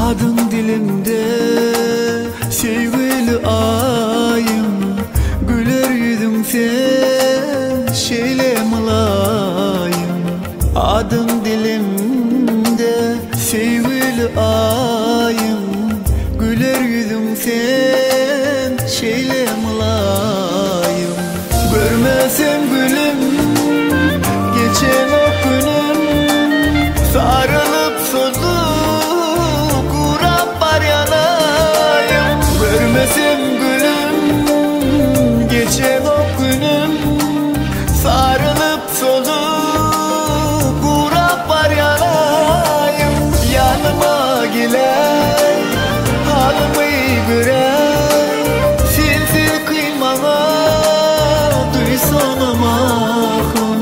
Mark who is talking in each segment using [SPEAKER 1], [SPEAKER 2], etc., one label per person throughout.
[SPEAKER 1] Adın dilimde sevgili ayım, güler yüzüm sen şeyle mulayim. Adın dilimde sevgili ayım, güler yüzüm sen şeyle mulayim. Görmesem gülüm geçen o günüm, sarılıp solup kurap var yanayım. Görmesem gülüm geçen o günüm, sarılıp solup kurap var yanayım. Yanıma gelen halımı gören, sensiz kıymama duysanım ahım.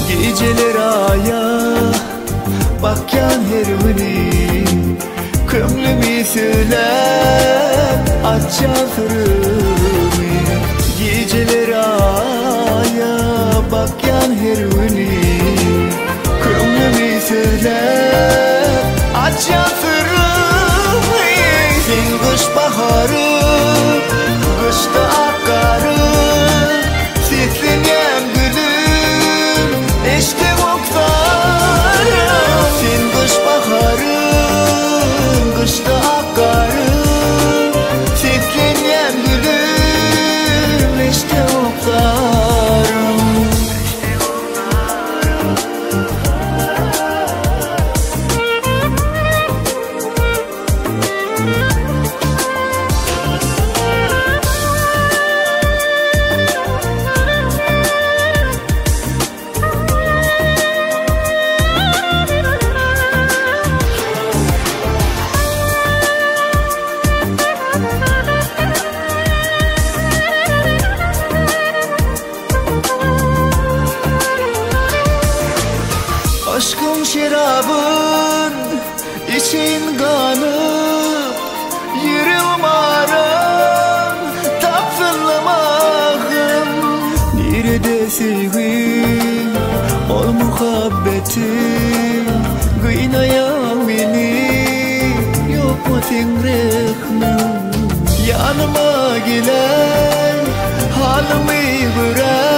[SPEAKER 1] Geceler aya bakyan hervini, kömlümü söyler açan sırrımı. Geceler aya bakyan hervini, kömlümü söyler açan sırrımı. Sen kış baharı, kışta akarı, seslenyen gülüm işte muhtarım. Sen kış baharım, kışta akarım, seslenyen gülüm işte muhtarım. Aşkın şarabın için kanıp, yüreğim aram tapsınlamağım. Nerede sevgim, ol muhabbetim, kıynayan beni, yok mu sen rehmin? Yanıma gelen halımı gören,